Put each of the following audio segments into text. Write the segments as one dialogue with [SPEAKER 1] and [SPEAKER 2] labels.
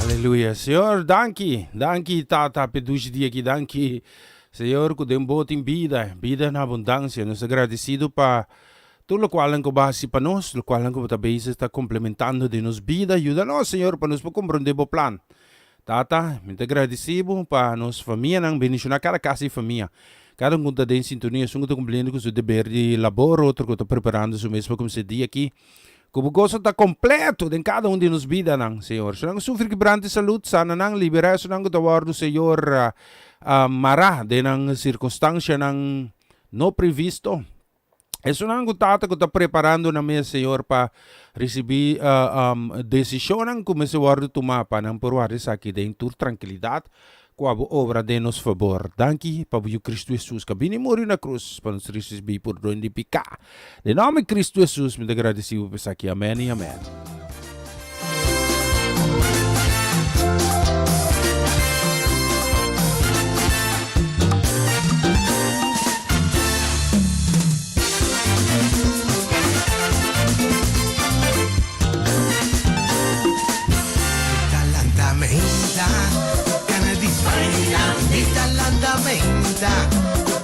[SPEAKER 1] Aleluia. Senhor, danke Tata, peduche dia aqui, danke, Senhor, que tem boa vida na abundância. Nos agradecido para tudo o qual que base para nós, o qual que talvez está complementando de nos vida, ajuda-nos, Senhor, para nos compreender o plano. Tata, muito agradecido para nossa família, não bendicionar cada casa e família. Cada um está em sintonia, um está cumprindo com o seu dever de labor, outro que está preparando o mesmo como se dia aqui. Como gosto está completo em cada um de nos vida, não, Senhor. Se não sofrer quebrante saúde, sana não liberar, se não que tawar do Senhor mará de não circunstância não previsto. Isso não que está preparando na minha, Senhor, para receber decisão como se vai tomar para não provar isso aqui dentro tranquilidade. Com a obra de nos favor. Danke para o Cristo Jesus que vem morrer na cruz para nos receber por dono de pecar. De nome de Cristo Jesus, me agradecido por isso aqui. Amém e amém.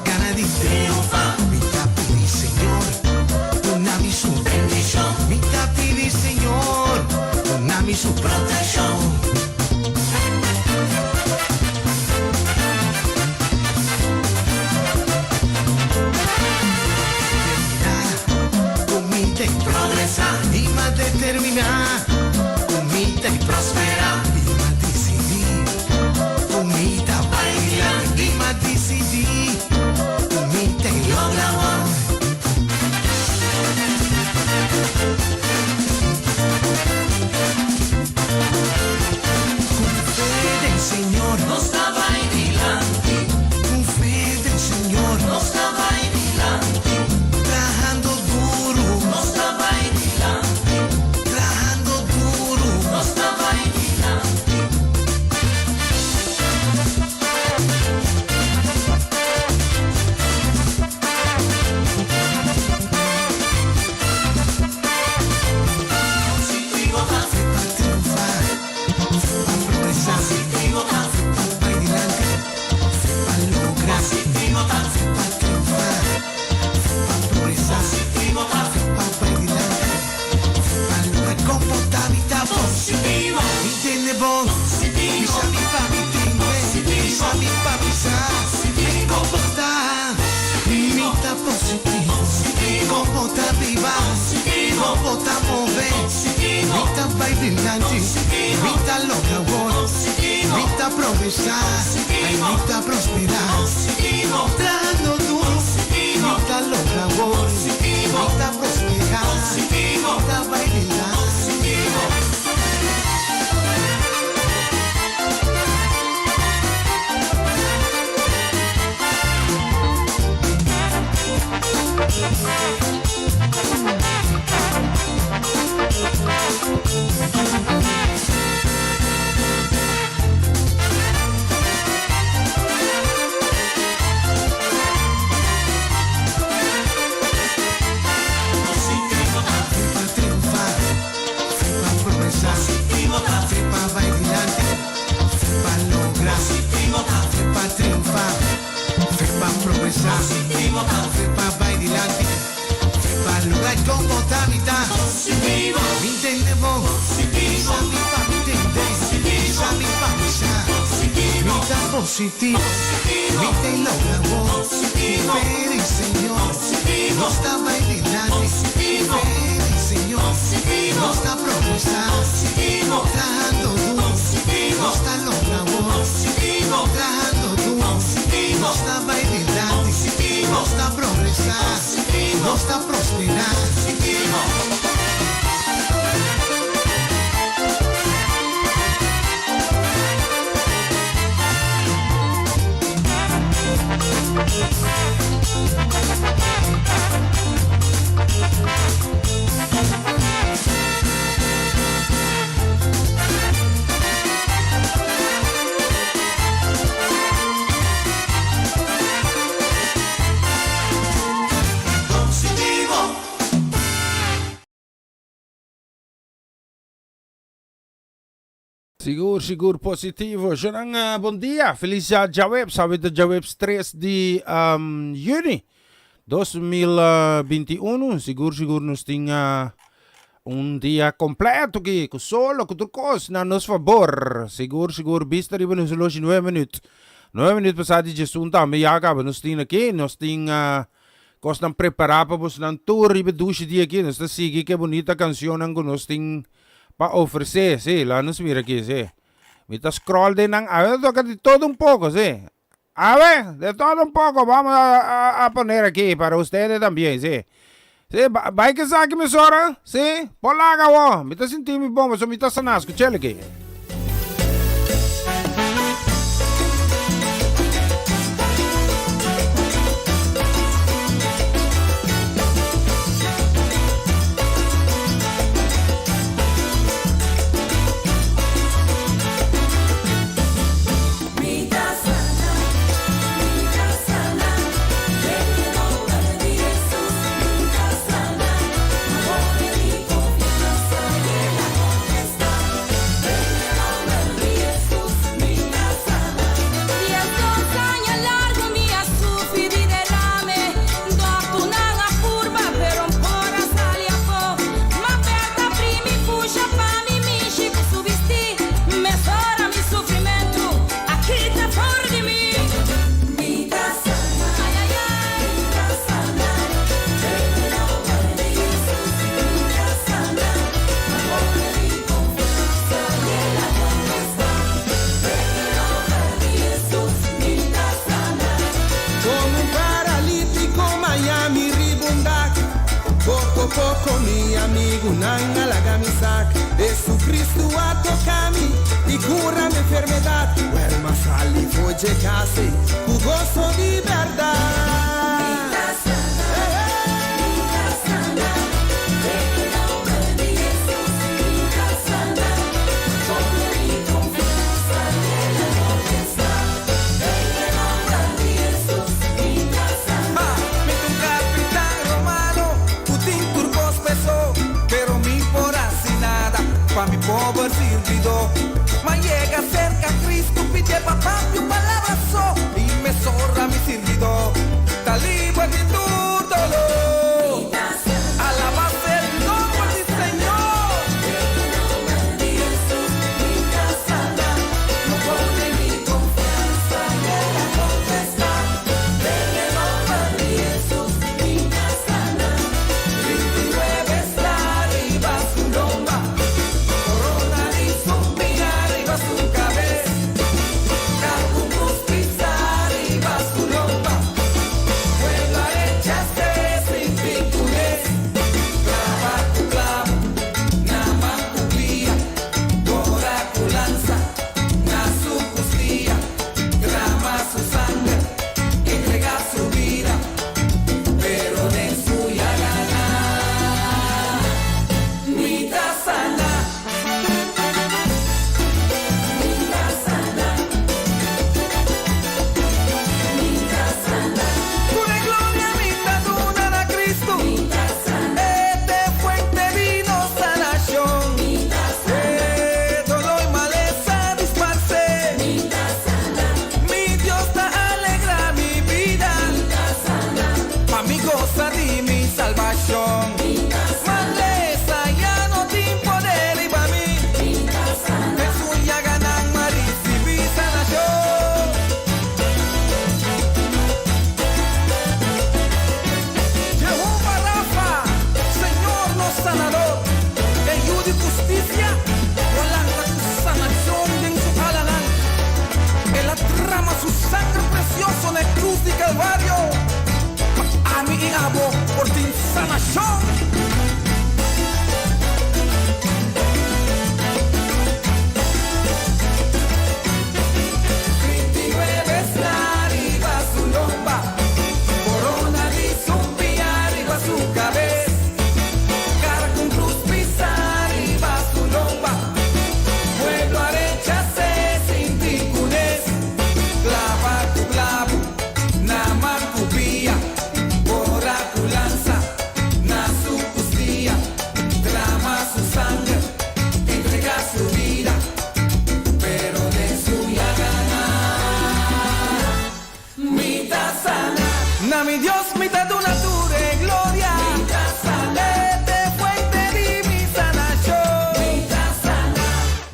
[SPEAKER 2] Gana di triunfar, mi tapiri Señor, donami su bendición, mi tapiri Señor, donami su protección. Comita y progresar, y más determinar, comita y prosperar, y más decidir, comita bailar, y más decidir, comita y lograr. Con fe del Señor nos estaba adelante, con fe del Señor nos estaba adelante, trabajando duro nos estaba adelante, trabajando duro nos estaba adelante. Positivo va a triunfar, a progresar, positivo va para adelante, para lograr, positivo va a triunfar, a progresar, positivo va para adelante, para lograr comportabilidad positivo, entiende vos, positivo, mi papi tiene, positivo, mi papi sabe, comportar, limita positivo, comportar viva, comportar mover, limita para adelante, limita lograr, limita progresar, limita prosperar, trabajando duro, limita lograr, limita prosperar, limita para adelante. Positivo, positivo. Viste y lo grabó. Ver el Señor no está bailando. Ver el Señor no está progresando. Trabajando duro. No está lo grabó. Trabajando duro. No está bailando. No está progresando. No está prosperando.
[SPEAKER 1] Sigur positivo. Janang bom dia. Feliz Jaweb. Sabe de Jaweb 3 de Juni 2021. Sigur nos tinha dia completo aqui, com solo, com turcos, na nosso favor. Sigur, bista riba nos loja 9 minutos. 9 minutos passado de sunta, me acaba nos tinha aqui, nos tinha nós não preparar para você não tour riba duche dia aqui, nós tá seguir que bonita canção que nós tinha para oferecer, sim, lá nos mira aqui, sim. Me tá scroll de nang, a ver, toca de todo um pouco, sim. A ver, de todo um pouco, vamos a poner aqui para ustedes também, sim. Sí, vai que saque me sora, sí, polaga wo, me tá sentindo bom, mas me tá sanas, escuchele aqui.
[SPEAKER 3] Pouco mi amigo nanga la camisac Jesucristo a tocar-me e cura minha enfermidade O alma sali foi de casa o gosto de verdade pobre silbido mas llega cerca a Cristo pide papá tu palabra só y me zorra mi silbido está libre de tu dolor alaba el nombre del Señor no pone mi confianza en la confesar en el nombre de Jesús mi sana 29 está arriba su lomba arriba su cabeza,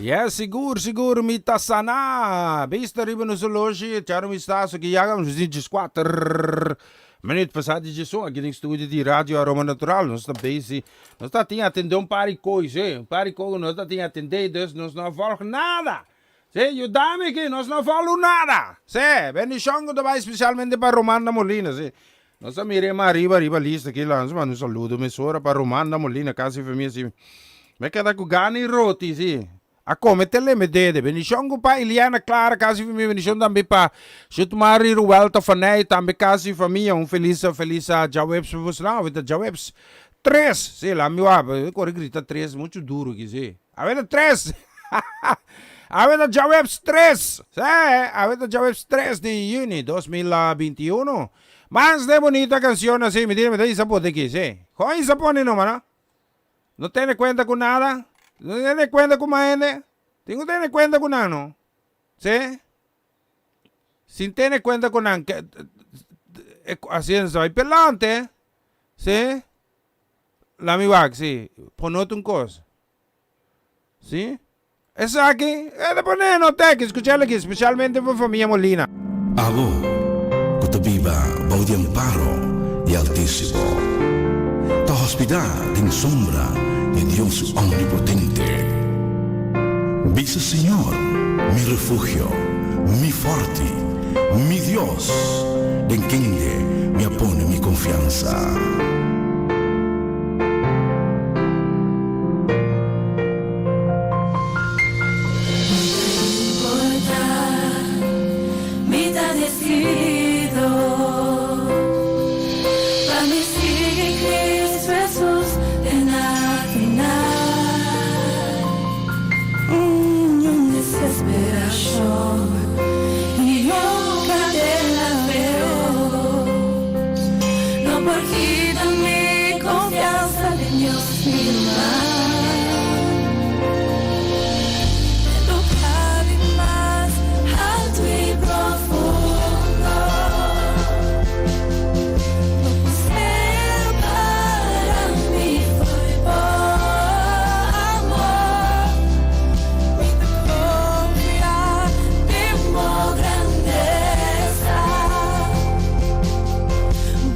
[SPEAKER 1] Yes, siguro, mita sana. Basta riba no sologi, charo mi sta, so chiagam, si dice 4 minuti passati ci sono, aqui no estúdio de rádio Aroma Natural, nós estamos bem, nós estamos a atender pari coisa, nós estamos a atender, dus nós não volgen nada. Eu dame aqui, nós não falamos nada. Bem, chongo também, especialmente para Romana Molina, nós estamos arriba lista aqui lá, mas um saludo, mesora para Romana Molina, casa de família, mas cada com gani roti, a come te le medede, benishongo pa Iliana Clara, casa de família, benishongo também pa Chutmari Ruelta Fanei, também casa de família, feliz Jawebs para você não, vida Jawebs 3, sei lá, meu aba, eu grita 3, muito duro aqui, sim. A vida 3. A vida Jawebs 3, a vida Jawebs 3 de junio 2021. Más de bonita canción así, me dice zapote aquí, sí. Hoy zapone no, mano. No tiene cuenta con nada. No tiene cuenta con más gente. Tengo que tener cuenta con nada, ¿no? ¿Sí? Sin tener cuenta con nada. Haciendo ahí pelante. ¿Sí? La mi bag, sí. Ponote un cosa. ¿Sí? Esa aquí. De poner no te que escucharla aquí, especialmente por familia Molina.
[SPEAKER 4] Abo, kutabiba, bau de amparo y altísimo. Ta hospedar en sombra de Dios omnipotente. Visa Señor, mi refugio, mi forte, mi Dios, en quien me apone mi confianza.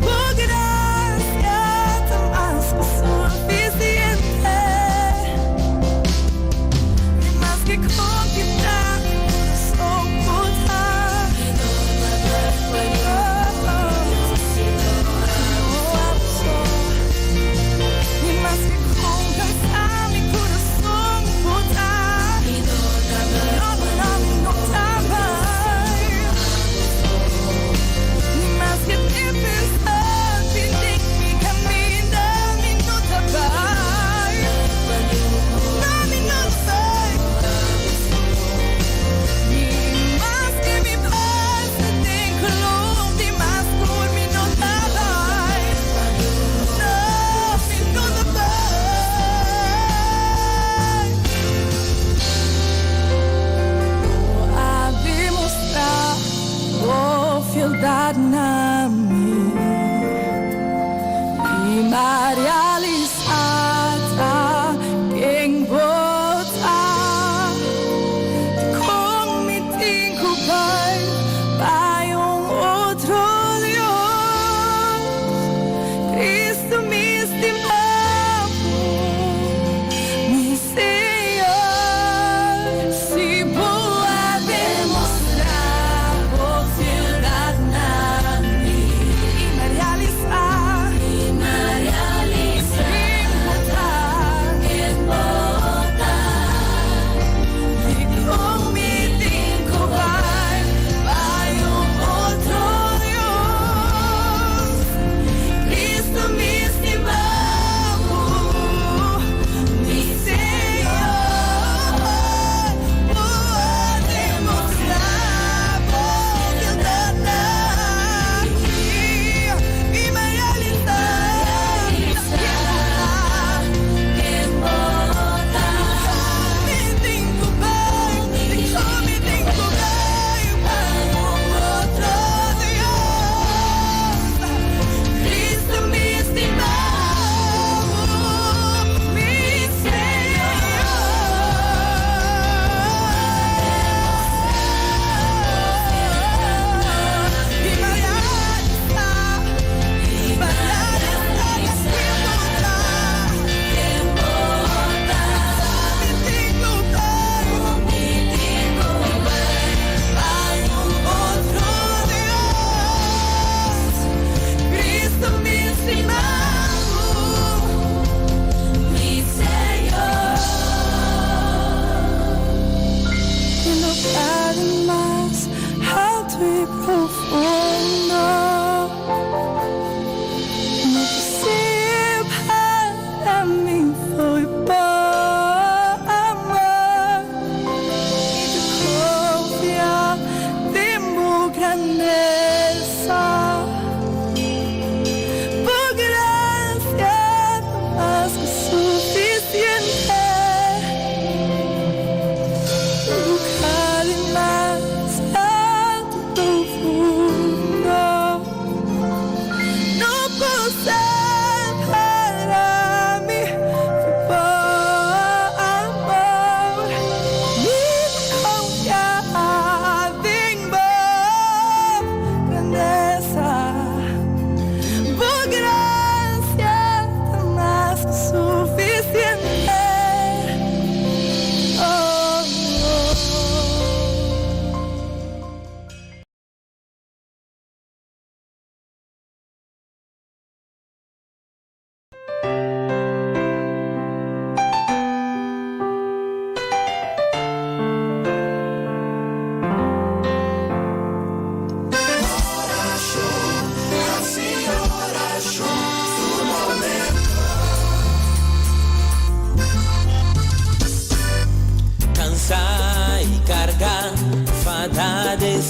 [SPEAKER 3] Por gracia tan más suficiente.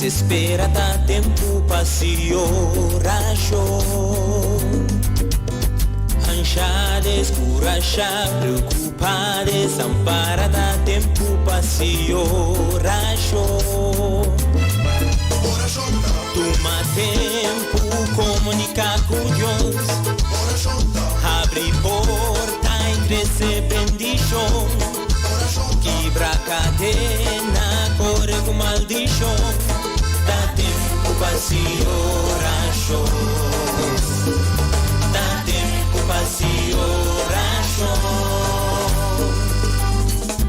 [SPEAKER 5] desesperada, tempo passeio rachou. Ansiades, curacha, preocupadas, amparada, tempo passeio rachou. Toma tempo, comunica com Deus. Abre porta e cresce bendição. Quebra cadena, corre com maldição. Dá tempo para se oração. Dá tempo para se oração.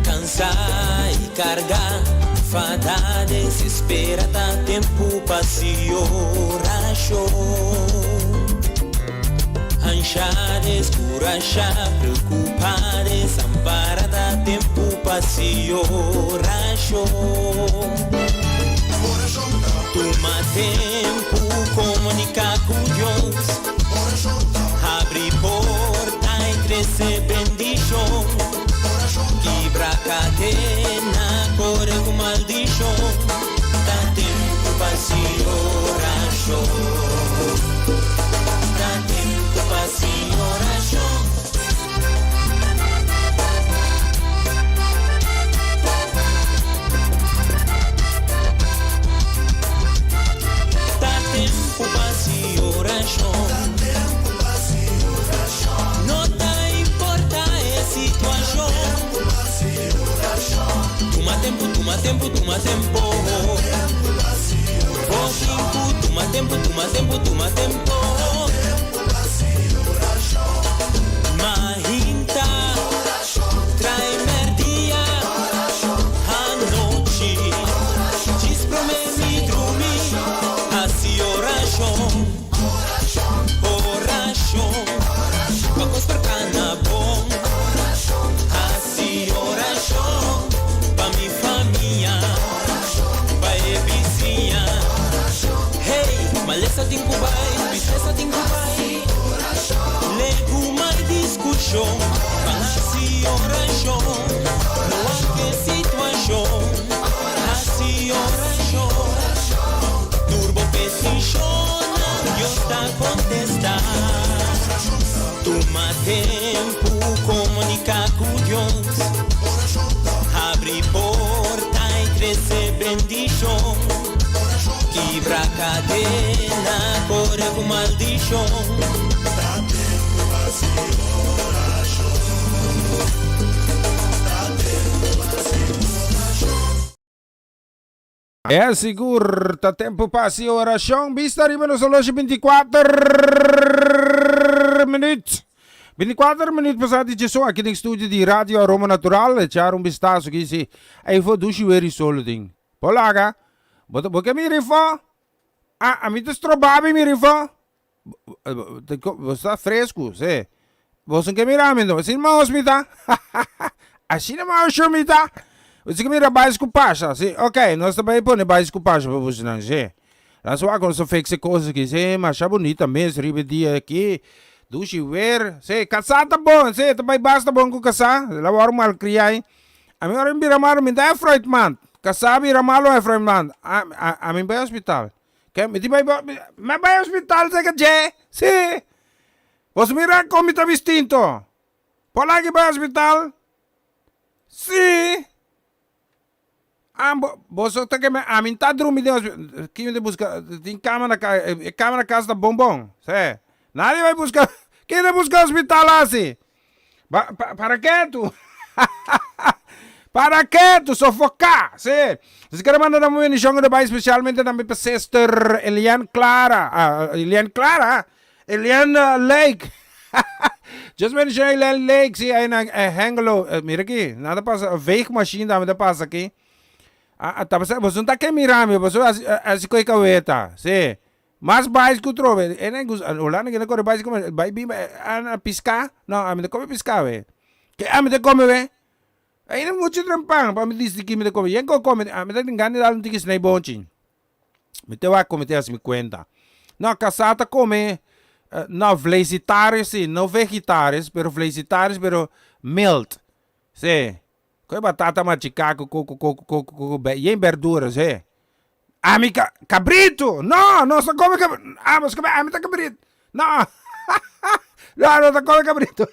[SPEAKER 5] Cansar e cargar, fada desesperada, tempo para se oração. Ansiades, curacha, preocupadas, amparada, tempo passeio rachou. Toma tempo, comunica com Deus. Abre porta e cresce bendição. Quebra cadena, corre com maldição. Dá tempo passeio rachou. Não tá importa a situação. Toma tempo, toma tempo, toma tempo. Toma tempo, toma tempo, toma tempo. Mahinta, trai merdia, a noite, diz pra me dormir, assim oração, oração, pra construir na bom, assim oração, pra minha família, pra vizinha, hey, maleza tem cubai, tristeza tem cubai, lego mais discussão, assim oração, não há que situação, assim oração, turbo peticiona, Deus está contestar, toma tempo, comunica com Deus, abre porta e cresce bendição, quebra cadena, corre com maldição.
[SPEAKER 1] É seguro, tá tempo para a oração. Vista arriba nos relógio 24 minutos. 24 minutos passados de som aqui no estúdio de Rádio Aroma Natural. Echar vistazo aqui se aí for dushi veri solo ding. Polaga. Porque me rifo? A mim te strobabi me rifo? Você está fresco, sé. Você que mira me assim não hospital. Assim não hospital. Você que mira base com pasha, sim? Ok, nós também põe base com pasha para você não, sim? Lá só quando você fez coisa que sim, mas é bonita mesmo, ribe dia aqui, dushi ver, sim, caçar tá bom, sim, também basta bom com caçar, lá vamos mal criar, a mim agora me ramar me dá Freud man, caçar me ramar é Freud man, a mim vai ao hospital, que me vai ao hospital, sei que é, sim, você mira como está distinto, por lá que vai ao hospital, sim. Você tá que a mim tá dormindo que me busca tem câmera casa da bombom, sé. Nadie vai buscar, quem vai buscar hospital assim? Para que tu? Para que tu sofocar, sé? Se quer mandar uma mensagem de baixo especialmente também para sister Eliane Clara, Eliane Lake. Just mention Eliane Lake, sim, aí na Hengelo, mira aqui, nada passa, veículo machine da passa aqui. Você não está aqui mirando, você assim que é sim. Mas básico que trove, é nem olhando que não corre básico, vai piscar, não, a mim come piscar, que a mim come, aí não muito trampang, para me dizer que me come, e come, a mim tem ganho de dar um tiquis na bonchin, me te vai cometer assim me conta, não, caçata come, não vegetarianos, sim, não vegetarianos, pero vegetarianos, pero mild, sim. Com batata machucada, com verduras, Cabrito. No, no se come cabrito. A mí está cabrito. No. No se come cabrito.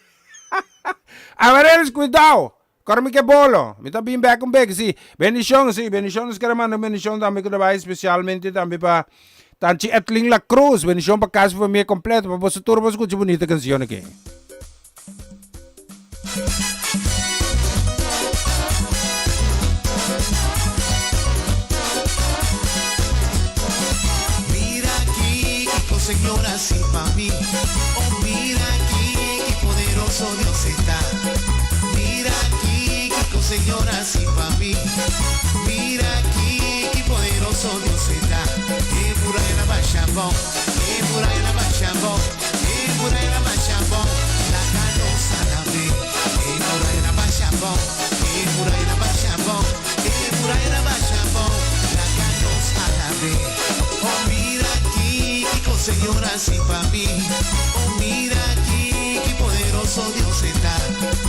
[SPEAKER 1] A ver, eres cuidado. Corre que bolo. Me está bien back on back, sí. Bendición, es que hermano, bendición también que va especialmente también para Tanchi Etling La Cruz. Bendición para casa familia completa. Para vosotros vos escuchar bonita canción aquí.
[SPEAKER 2] Mira aquí, Señor, así para mí. Oh, mira aquí, qué poderoso Dios está. Mira aquí, Señor, así para mí. Mira aquí, qué poderoso Dios está. Muraina Bachabón, Muraina Bachabón, Muraina Bachabón, la canosa la ve. Muraina Bachabón, Muraina Bachabón, Muraina Bachabón, la canosa la ve. Oh, mira aquí, Señor, así para mí. Oh, mira aquí, qué poderoso Dios está.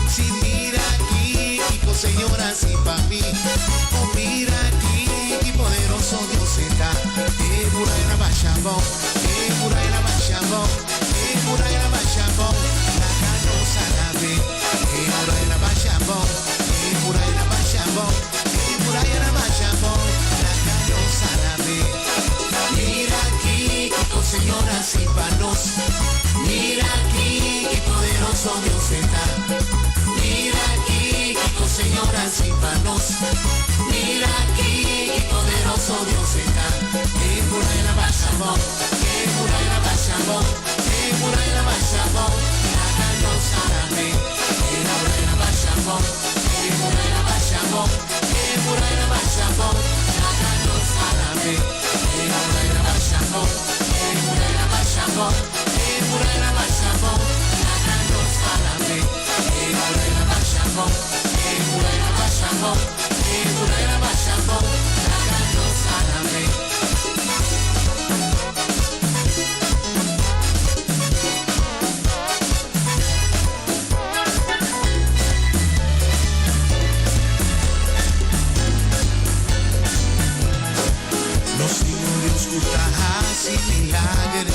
[SPEAKER 2] Sí, mira aquí, Señor, así para mí. Oh, mira aquí, qué poderoso Dios está. Muraina Bachabón, Muraina Bachabón, Muraina Bachabón, la canosa la ve. Muraina Bachabón, Muraina Bachabón, Muraina Bachabón, la canosa la ve. Mira aquí, Señor, así para nos. Mira aquí, qué poderoso Dios está. Mira aquí, Señor, así para nos. Mira aquí, qué poderoso Dios está. Muraina Bachabón, Muraina Bachabón, Muraina Bachabón, la canosa la ve. Muraina Bachabón, Muraina Bachabón, Muraina Bachabón, la canosa la ve. Muraina Bachabón, Muraina Bachabón, Muraina Bachabón, la canosa la ve. Muraina Bachabón, Muraina Bachabón, Muraina Bachabón, la canosa la ve. Nos ningún Dios kutahasi milagre.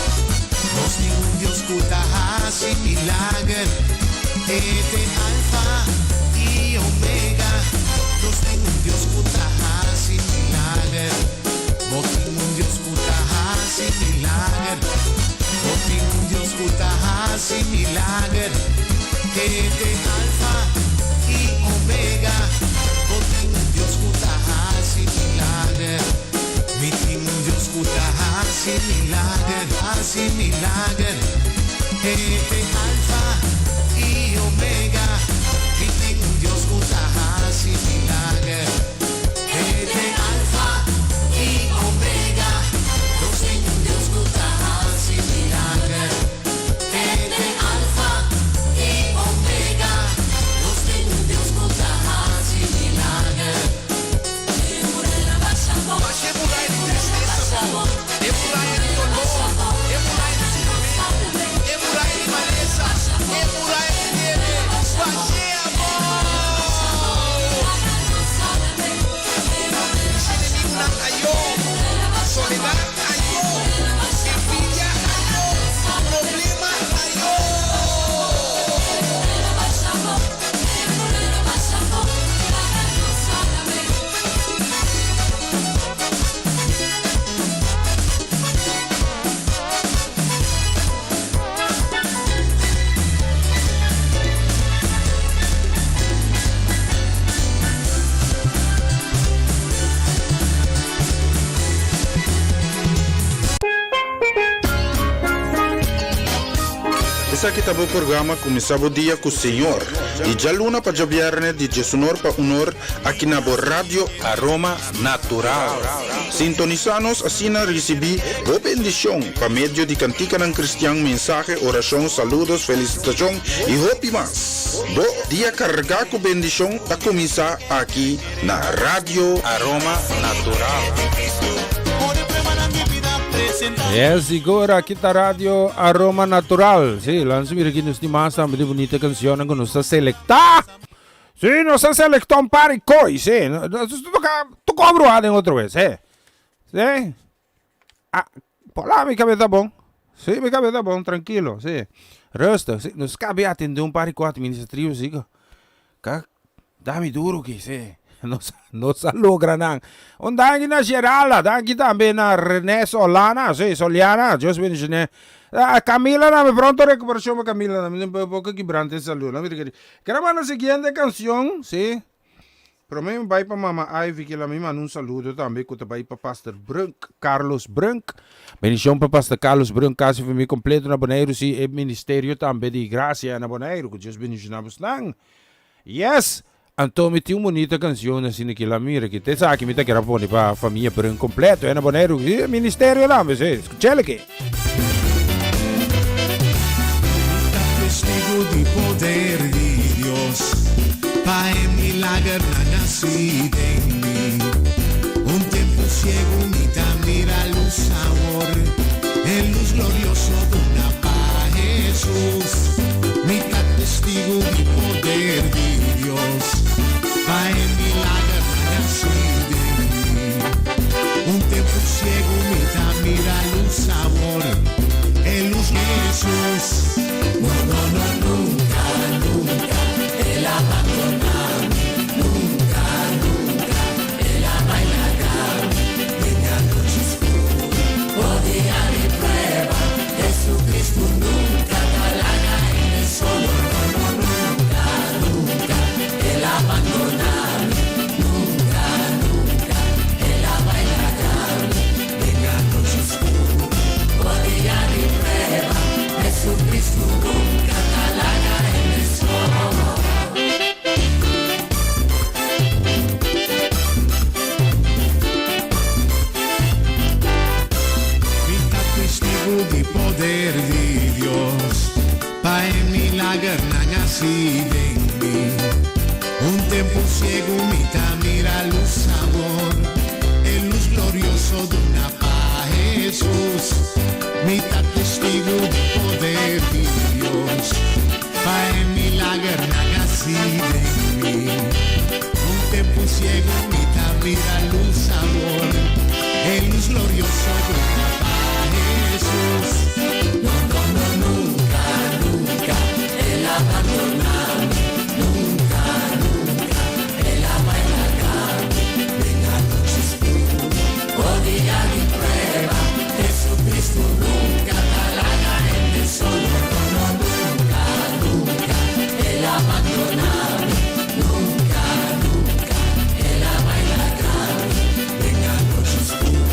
[SPEAKER 2] Nos ningún Dios kutahasi milagre. Alfa y Omega. Nos ningún Dios kutahasi milagre. Nos ningún Dios kutahasi milagre. Nos ningún Dios kutahasi milagre. Alfa y Omega. Nos ningún Dios kutahasi milagre. Meeting Dios kutahasi milagre, Alfa y Omega. Meeting Dios kutahasi milagre, Alfa y Omega. Dos Dios kutahasi milagre, Alfa y Omega. Dos Dios kutahasi milagre.
[SPEAKER 6] Essa kita bo programa começava o dia com o Senhor. E já luna para já viernes de Jesunor para honor aqui na bo Rádio Aroma Natural. Sintonizanos assim na recebi boa bendição para meio de cantica ng cristiano, mensaje, oração, saludos, felicitação e hope mas. Bo dia carregar com bendição a começar aqui na Rádio Aroma Natural.
[SPEAKER 1] Yes, agora aqui está a Rádio Aroma Natural. Sí, langsung aqui nos dimasa, muito bonita canção que nos selecta. Sí, nos selectó un par de coi, sí. Tu cobro a outra vez, eh. Sí. Ah, por lá mi cabeza bom. Sí, mi cabeza bom, tranquilo, sí. Rustig. Sí. Nos cabe atender un par y cuatro ministerios, sí. Dá-me duro que, sí. Não se logra não. Um dangue na Gerala, dangue também na René Solana, sim, Soliana, Deus me diz, né? Camila, não me pronto recuperação, Camila, não me pouco quebrante saúde, não me diga. Queremos a seguinte canção, sim. Para mim, vai para Mama Ivy, que ela me manda saludo também, que vai para Pastor Carlos Brunk. Bendição para Pastor Carlos Brunk, caso foi me completo na Bonaire, sim, e ministério também de graça na Bonaire, que Deus bendiga na Bosnang. Yes! Então, me tinha uma bonita canção assim que lá mira que te sabe que me tá querendo pôr para a família por um completo, é na Bonaire, ministério lá, mas escucha aqui.
[SPEAKER 2] Testigo de poder de Dios, Pai milagre na nascida en mí. Un tiempo ciego mira luz sabor, en luz glorioso de una paz Jesús. Mitad testigo de poder de Dios, Pai milagre na nascida en mí. Un tiempo ciego mira luz sabor, en luz Jesús. No, nunca, nunca, Él abandonado, nunca, nunca, Él ha bailado, en la noche oscura, o día de prueba, Jesucristo nunca talaga en el sol, no, nunca, nunca, Él ha abandonado, nunca, nunca, Él ha bailado, en la noche oscura, o día de prueba, Jesucristo nunca talaga en el sol. Mitad testigo de poder de Dios, Pai milagre na nascida en mí. Un tiempo ciego mitad mira luz sabor, el luz glorioso de una paz Jesús. Mitad testigo de poder de Dios, Pai milagre na nascida en mí. Un tiempo ciego mitad mira luz sabor, el luz glorioso de una paz Jesús. No, nunca, nunca, Él ha abandonado, nunca, nunca, Él ha bailado, en la noche oscura, o día de prueba, Jesucristo nunca talaga en el sol. No, nunca, nunca, Él ha abandonado, nunca, nunca, Él ha bailado, en la noche oscura,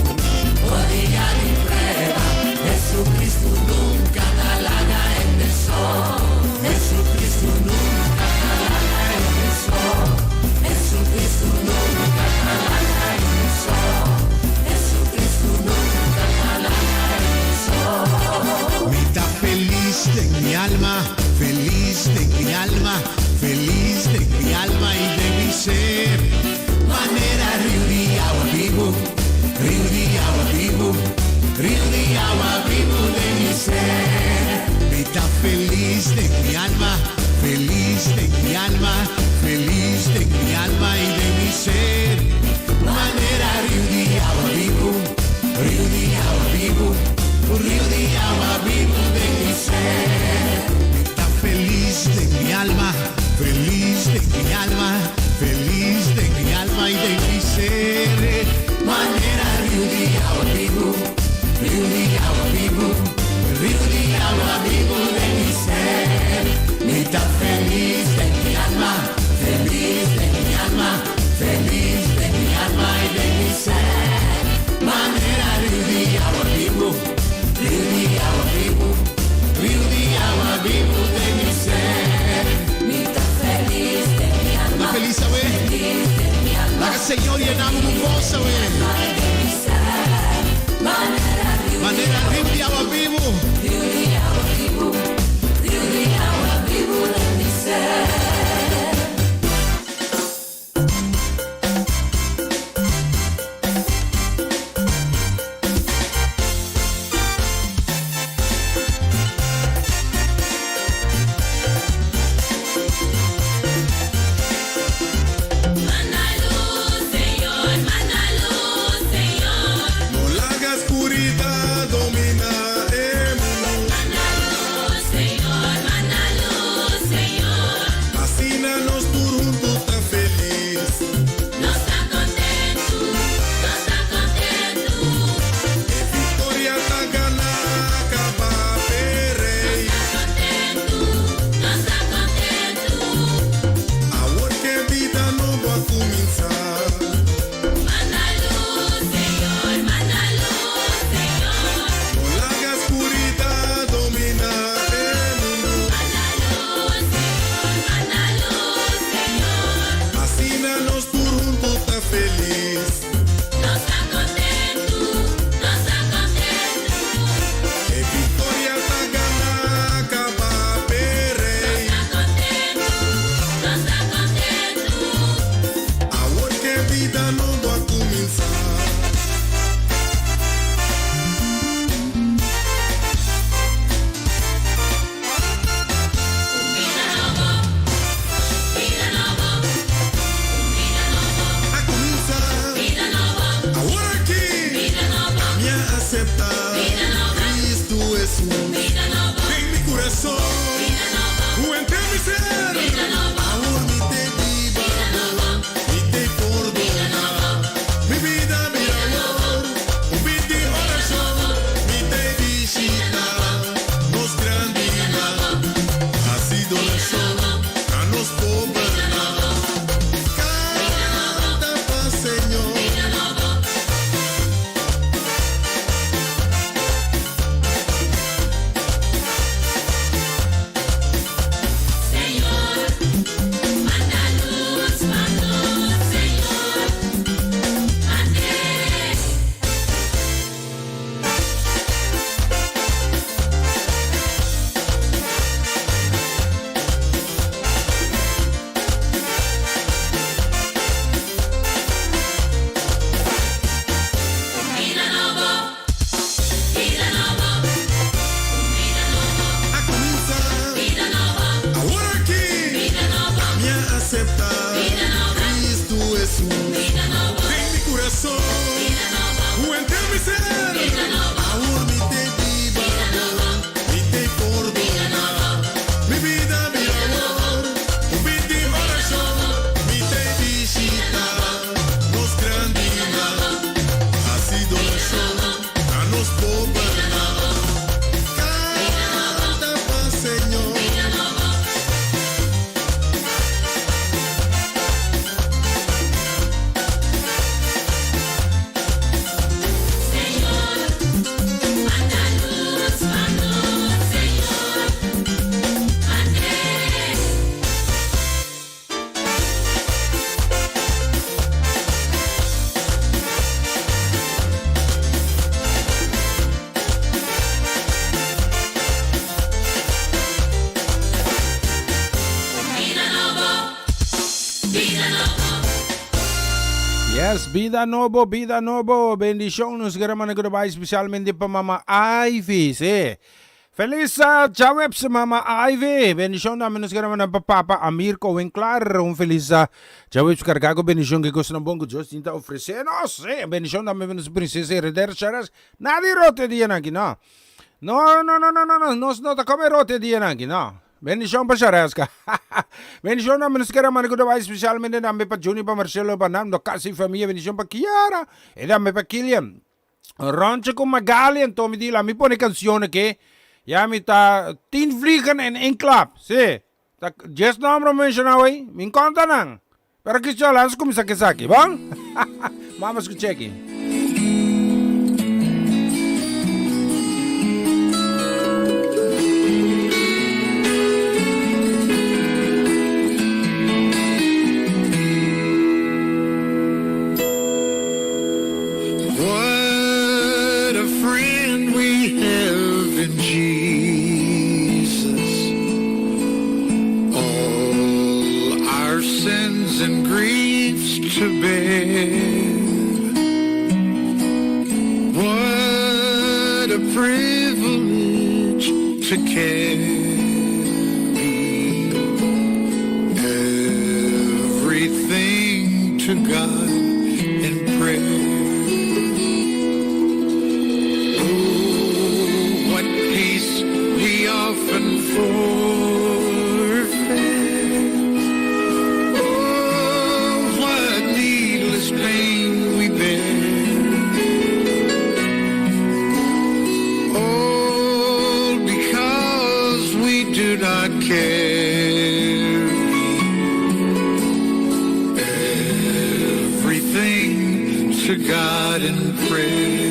[SPEAKER 2] o día de prueba, Jesucristo nunca talaga en el sol. Jesucristo nunca talaga en el sol. Jesucristo nunca talaga en el sol. Jesucristo nunca talaga en el sol. Mitad feliz de mi alma, feliz de mi alma, feliz de mi alma y de mi ser. Manera río de agua vivo, río de agua vivo, río de agua vivo de mi ser. Mitad feliz de mi alma, feliz de mi alma, feliz de mi alma y de mi ser. Manera río de agua vivo, río de agua vivo, río de agua vivo de mi ser. Mitad feliz de mi alma, feliz de mi alma, feliz de mi alma y de mi ser. Manera río de agua vivo, río de agua vivo, río de agua vivo de mi ser. Mitad feliz de mi alma, feliz de mi alma, feliz de mi alma y de mi ser. Manera río de agua vivo, río de agua vivo, río de agua vivo de mi ser. Mitad feliz de mi alma, feliz de mi alma, la que el Señor llenamos un gozo, manera río de agua vivo, río de agua vivo, río de agua vivo de mi ser.
[SPEAKER 7] Mana luz, Señor, mana luz.
[SPEAKER 1] Yes, Vida Novo, bendición nos queremos recordar especialmente para Mama Ivy, sí. Feliz Chaweb sa Mama Ivy. Bendición namin nos queremos ng Papa Amir Coenclar. Un feliz Chaweb sa Cargago. Bendición que gusto ng bongo Diyos tinta ofrecenos. Sí, bendición namin nos Princesa Heredera Charas. Nadi rote diyan aquí, no. No, te come rote diyan aquí, no. Bendición pa Charas ka. Bendición namin nos queremos recordar especialmente namin pa Juni pa Marcelo pa nam. No kasi familia. Bendición pa Kiara. E namin pa Kilian. Ronche con Magali en Tommy Dila. Mi pone canzone che ja met 10 vliegen in één klap. Sí. Dat just number mensen nou hé. Min konta nang. Pero que yo lanzo como saki, bang? Vamos a check.
[SPEAKER 2] What a friend we have in Jesus. All our sins and griefs to bear. What a privilege to carry everything to God in prayer. Forfeit. Oh, what needless pain we bear. All because we do not carry everything to God in prayer.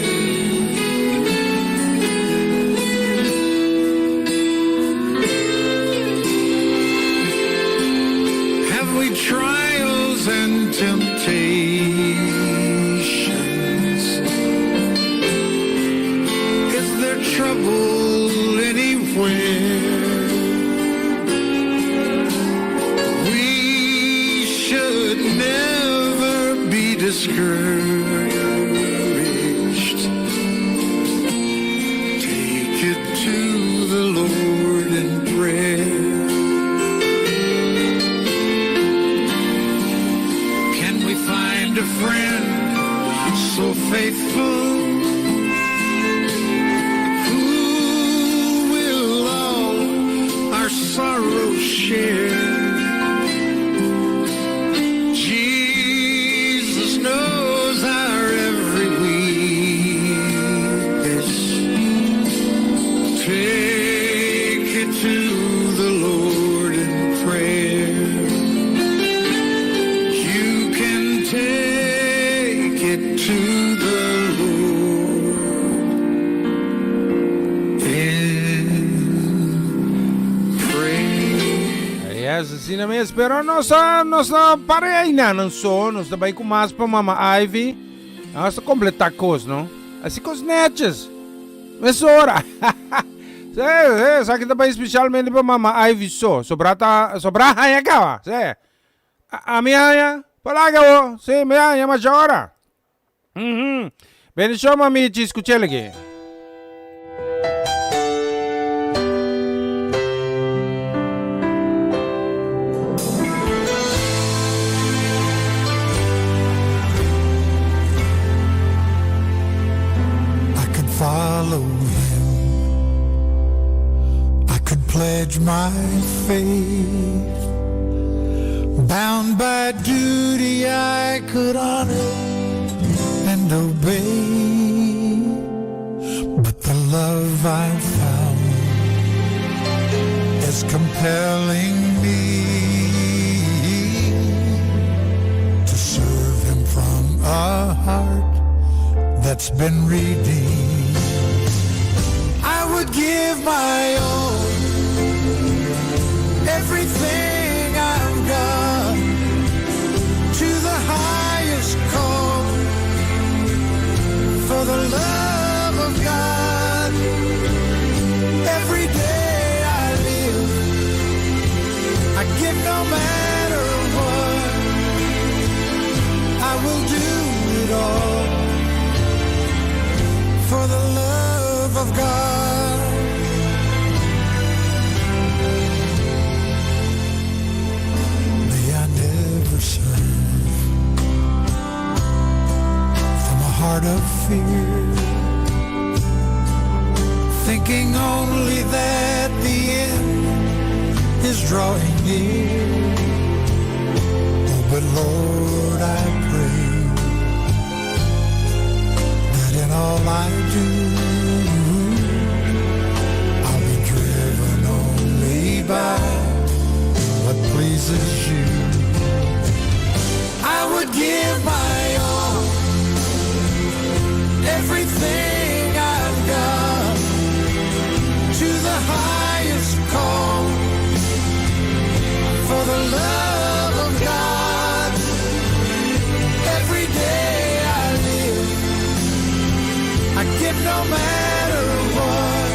[SPEAKER 2] Trials and temptations. Is there trouble anywhere? We should never be discouraged. Take it to the Lord in prayer. A friend so faithful who will all our sorrows share. Jesus knows our every weakness. Take it to the Lord in prayer. You can take it to the Lord.
[SPEAKER 1] Assim na mesmo, pero nossa pareina não só, nós também com mais para Mama Ivy, nós completar coisas, não? Assim com os netos, mas ora, isso aqui também especialmente para Mama Ivy só, sobrata aí cá, sé, a minha, palaga o, sé, minha majora, bendição mami, te escutei aqui.
[SPEAKER 7] Follow him. I could pledge my faith. Bound by duty, I could honor and obey. But the love I've found is compelling me to serve him from a heart that's been redeemed. I would give my all, everything I've got, to the highest call, for the love of God. Every day I live, I give no matter what, I will do it all for the love of God. May I never serve from a heart of fear, thinking only that the end is drawing near. Oh, but Lord, I pray in all I do, I'll be driven only by what pleases you. I would give my all, everything I've got, to the highest call, for the love of God. Every day I live, I give no matter what,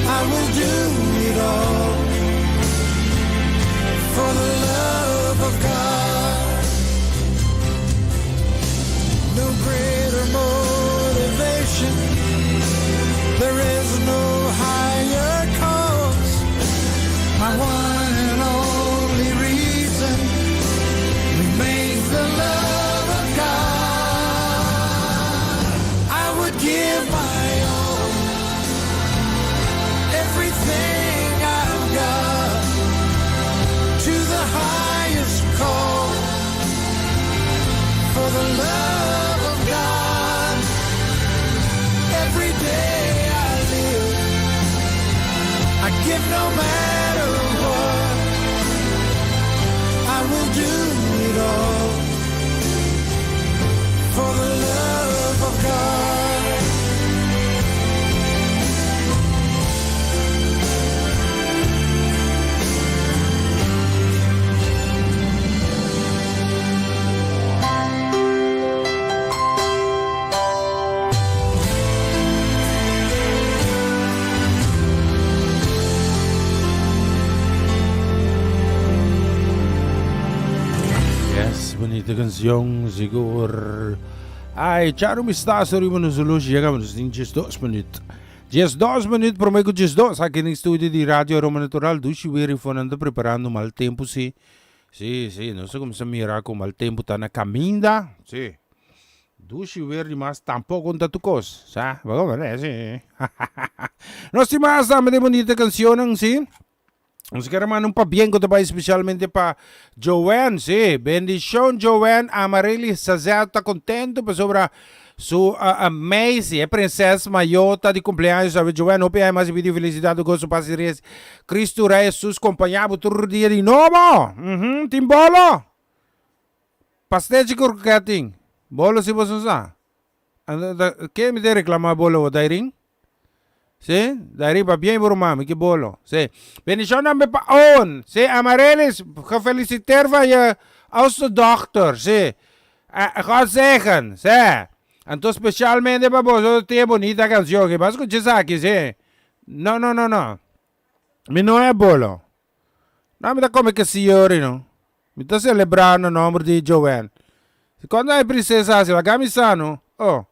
[SPEAKER 7] I will do it all for the love of God. No greater motivation, there is no higher cause. My one and only reason remains the love of God. I would give my all, everything I've got, to the highest call, for the love of God. Every day I live, I give no matter what, I will do it all for the love of God.
[SPEAKER 1] Bonita canção, siguro. Ai, tchau, me está, sorry, mas nos chegamos em 12 minutos. 12 minutos, prometo 12, aqui no estúdio de Rádio Roma Natural, do Chihuahua, fonando, preparando mal tempo, sim. Sim, não sei como se mirar com mal tempo, está na caminha, sim. Do Chihuahua, mas tampouco conta tu coisa, sabe? Vamos ver, sim. Nós temos uma bonita canção, sim. Nos queremos um bien ko também especialmente para Joanne, sí. Bendición Joanne Amarelli, está contento por sobre su Macy, princesa maiota de cumpleaños, sabe Joanne, hope aí mais vídeo felicidade com seu parceiro Cristo Rei Jesus acompanhado todo dia de novo. Timbolo. Pastel de croqueting. Bolo se você usa. Que me de reclamar bolo o dairing? Sí, dari pa bien por mami, que bolo. Sí, benediction na me pa on. Sí, Amarellis, gefeliciteerd van je oudste dochter. Sí, God zeggen. Sí. En tú especialmente para vos, te bonita canción que vas a escuchar aquí, sí. No. Mi no es bolo. No, me da come que signori, no. Mi sta celebrando il nome di Joanne. Quando è princesa, se la camisano, oh.